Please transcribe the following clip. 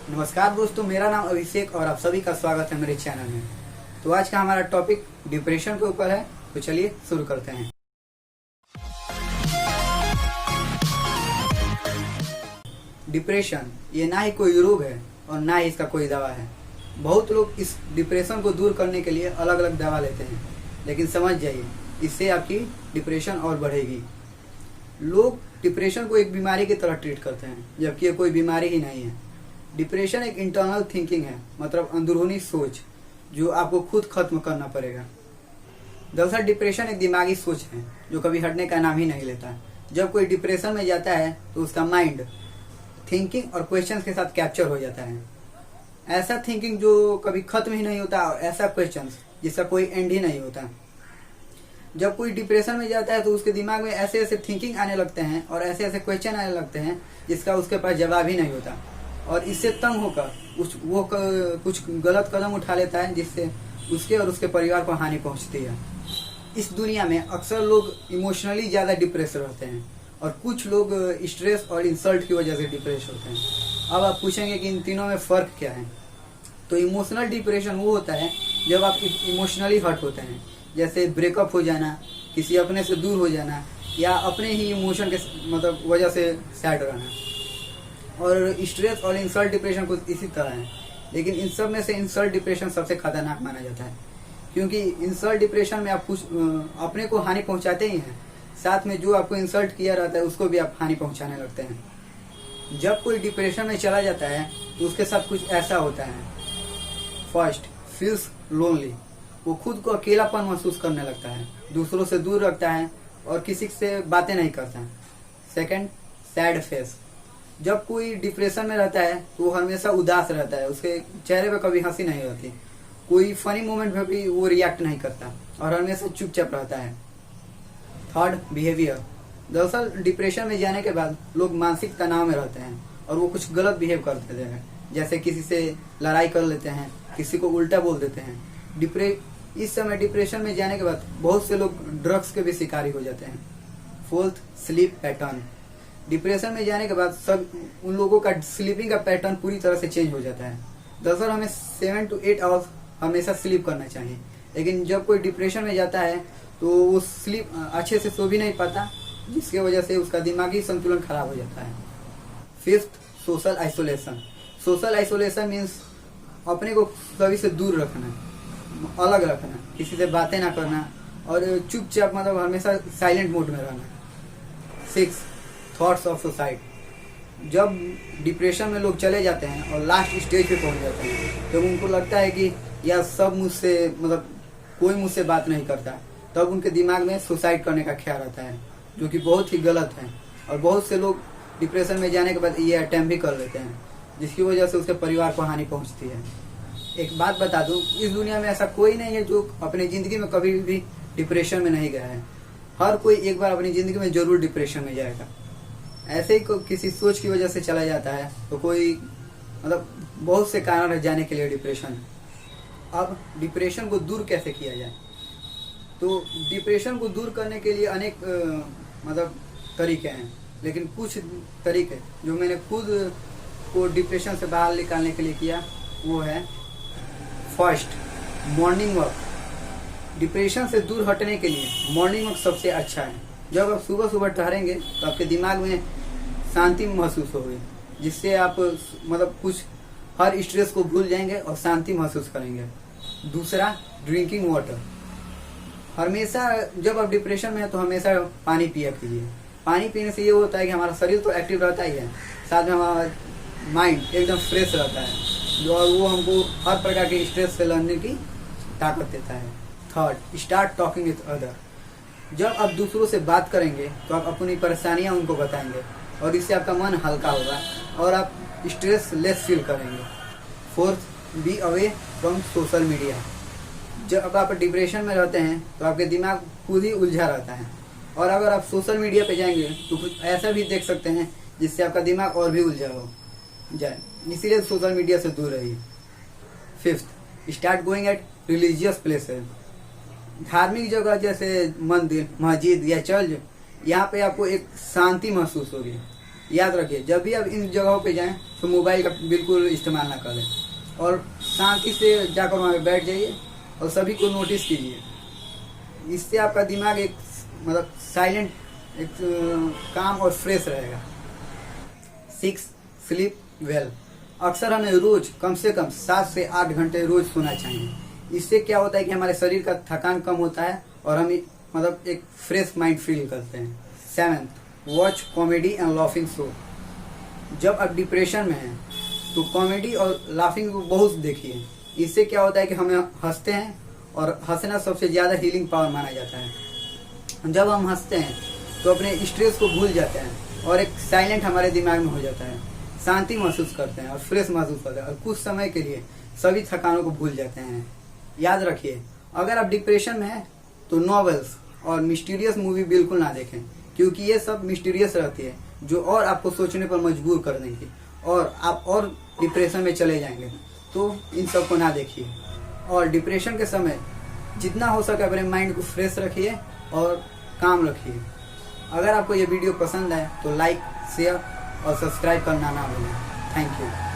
नमस्कार दोस्तों, मेरा नाम अभिषेक और आप सभी का स्वागत है मेरे चैनल में। तो आज का हमारा टॉपिक डिप्रेशन के ऊपर है। तो चलिए शुरू करते हैं। डिप्रेशन ये ना ही कोई रोग है और ना ही इसका कोई दवा है। बहुत लोग इस डिप्रेशन को दूर करने के लिए अलग अलग दवा लेते हैं, लेकिन समझ जाइए इससे आपकी डिप्रेशन और बढ़ेगी। लोग डिप्रेशन को एक बीमारी की तरह ट्रीट करते हैं, जबकि ये कोई बीमारी ही नहीं है। डिप्रेशन एक इंटरनल थिंकिंग है, मतलब अंदरूनी सोच जो आपको खुद खत्म करना पड़ेगा। दरअसल डिप्रेशन एक दिमागी सोच है जो कभी हटने का नाम ही नहीं लेता। जब कोई डिप्रेशन में जाता है तो उसका माइंड थिंकिंग और क्वेश्चंस के साथ कैप्चर हो जाता है। ऐसा थिंकिंग जो कभी खत्म ही नहीं होता और ऐसा क्वेश्चंस जिसका कोई एंड ही नहीं होता। जब कोई डिप्रेशन में जाता है तो उसके दिमाग में ऐसे ऐसे थिंकिंग आने लगते हैं और ऐसे ऐसे क्वेश्चन आने लगते हैं जिसका उसके पास जवाब ही नहीं होता, और इससे तंग होकर वो कुछ गलत कदम उठा लेता है जिससे उसके और उसके परिवार को हानि पहुंचती है। इस दुनिया में अक्सर लोग इमोशनली ज़्यादा डिप्रेस रहते हैं और कुछ लोग स्ट्रेस और इंसल्ट की वजह से डिप्रेस होते हैं। अब आप पूछेंगे कि इन तीनों में फ़र्क क्या है। तो इमोशनल डिप्रेशन वो होता है जब आप इमोशनली हर्ट होते हैं, जैसे ब्रेकअप हो जाना, किसी अपने से दूर हो जाना, या अपने ही इमोशन के मतलब वजह से सैड रहना। और स्ट्रेस और इंसल्ट डिप्रेशन कुछ इसी तरह है, लेकिन इन सब में से इंसल्ट डिप्रेशन सबसे खतरनाक माना जाता है, क्योंकि इंसल्ट डिप्रेशन में आप कुछ अपने को हानि पहुंचाते ही हैं, साथ में जो आपको इंसल्ट किया रहता है उसको भी आप हानि पहुंचाने लगते हैं। जब कोई डिप्रेशन में चला जाता है तो उसके साथ कुछ ऐसा होता है। फर्स्ट, फील्स लोनली, वो खुद को अकेलापन महसूस करने लगता है, दूसरों से दूर रखता है और किसी से बातें नहीं करता। सेकंड, सैड फेस, जब कोई डिप्रेशन में रहता है तो वो हमेशा उदास रहता है, उसके चेहरे पे कभी हंसी नहीं रहती, कोई फनी मोमेंट में भी वो रिएक्ट नहीं करता और हमेशा चुपचाप रहता है। थर्ड, बिहेवियर, दरअसल डिप्रेशन में जाने के बाद लोग मानसिक तनाव में रहते हैं और वो कुछ गलत बिहेव कर देते हैं, जैसे किसी से लड़ाई कर लेते हैं, किसी को उल्टा बोल देते हैं। इस समय डिप्रेशन में जाने के बाद बहुत से लोग ड्रग्स के भी शिकारी हो जाते हैं। फोर्थ, स्लीप पैटर्न, डिप्रेशन में जाने के बाद सब उन लोगों का स्लीपिंग का पैटर्न पूरी तरह से चेंज हो जाता है। दरअसल हमें 7 to 8 आवर्स हमेशा स्लीप करना चाहिए, लेकिन जब कोई डिप्रेशन में जाता है तो वो स्लीप अच्छे से सो भी नहीं पाता, जिसकी वजह से उसका दिमागी संतुलन खराब हो जाता है। Fifth, social isolation, social isolation means अपने को सभी से दूर रखना, अलग रखना, किसी से बातें ना करना और चुपचाप मतलब हमेशा साइलेंट मोड में रहना। सिक्स, थॉट्स ऑफ सुसाइड, जब डिप्रेशन में लोग चले जाते हैं और लास्ट स्टेज पे पहुंच जाते हैं, जब उनको लगता है कि यार सब मुझसे मतलब कोई मुझसे बात नहीं करता, तब उनके दिमाग में सुसाइड करने का ख्याल आता है, जो कि बहुत ही गलत है। और बहुत से लोग डिप्रेशन में जाने के बाद ये अटेम्प्ट भी कर लेते हैं, जिसकी वजह से उसके परिवार को हानि पहुंचती है। एक बात बता दूं, इस दुनिया में ऐसा कोई नहीं है जो अपनी ज़िंदगी में कभी भी डिप्रेशन में नहीं गया है। हर कोई एक बार अपनी ज़िंदगी में जरूर डिप्रेशन में जाएगा। ऐसे ही किसी सोच की वजह से चला जाता है तो कोई मतलब बहुत से कारण है जाने के लिए डिप्रेशन। अब डिप्रेशन को दूर कैसे किया जाए? तो डिप्रेशन को दूर करने के लिए अनेक मतलब तरीके हैं, लेकिन कुछ तरीके जो मैंने खुद को डिप्रेशन से बाहर निकालने के लिए किया वो है। First, morning walk. डिप्रेशन से दूर हटने के लिए मॉर्निंग वॉक सबसे अच्छा है। जब आप सुबह सुबह टहलेंगे तो आपके दिमाग में शांति महसूस होगी, जिससे आप मतलब कुछ हर स्ट्रेस को भूल जाएंगे और शांति महसूस करेंगे। दूसरा, ड्रिंकिंग वाटर, हमेशा जब आप डिप्रेशन में हैं तो हमेशा पानी पिया कीजिए। पानी पीने से ये होता है कि हमारा शरीर तो एक्टिव रहता ही है, साथ में हमारा माइंड एकदम फ्रेश रहता है, जो वो हमको हर प्रकार के स्ट्रेस से लड़ने की ताकत देता है। Third, start talking with other, जब आप दूसरों से बात करेंगे तो आप अपनी परेशानियां उनको बताएंगे और इससे आपका मन हल्का होगा और आप स्ट्रेस लेस फील करेंगे। Fourth, be away from social media, जब आप डिप्रेशन में रहते हैं तो आपके दिमाग खुद ही उलझा रहता है, और अगर आप सोशल मीडिया पे जाएंगे तो कुछ ऐसा भी देख सकते हैं जिससे आपका दिमाग और भी उलझा हो जाए, इसीलिए सोशल मीडिया से दूर रहिए। Fifth, start going at religious places, धार्मिक जगह जैसे मंदिर, मस्जिद या चर्च, यहाँ पे आपको एक शांति महसूस होगी। याद रखिए, जब भी आप इन जगहों पे जाएं तो मोबाइल का बिल्कुल इस्तेमाल ना करें और शांति से जाकर वहाँ पे बैठ जाइए और सभी को नोटिस कीजिए। इससे आपका दिमाग एक मतलब साइलेंट, एक काम और फ्रेश रहेगा। 6. Sleep well. अक्सर हमें रोज कम से कम 7 से 8 घंटे रोज सोना चाहिए। इससे क्या होता है कि हमारे शरीर का थकान कम होता है और हम मतलब एक फ्रेश माइंड फील करते हैं। 7. Watch comedy and laughing show. जब आप डिप्रेशन में हैं तो कॉमेडी और लाफिंग को बहुत देखिए। इससे क्या होता है कि हमें हंसते हैं और हंसना सबसे ज़्यादा हीलिंग पावर माना जाता है। जब हम हंसते हैं तो अपने स्ट्रेस को भूल जाते हैं और एक साइलेंट हमारे दिमाग में हो जाता है, शांति महसूस करते हैं और फ्रेश महसूस करते हैं और कुछ समय के लिए सभी थकानों को भूल जाते हैं। याद रखिए, अगर आप डिप्रेशन में हैं तो नॉवेल्स और मिस्टीरियस मूवी बिल्कुल ना देखें, क्योंकि ये सब मिस्टीरियस रहती है जो और आपको सोचने पर मजबूर कर देंगी और आप और डिप्रेशन में चले जाएंगे। तो इन सब को ना देखिए और डिप्रेशन के समय जितना हो सके अपने माइंड को फ्रेश रखिए और काम रखिए। अगर आपको ये वीडियो पसंद आए तो लाइक, शेयर और सब्सक्राइब करना ना भूलें। Thank you.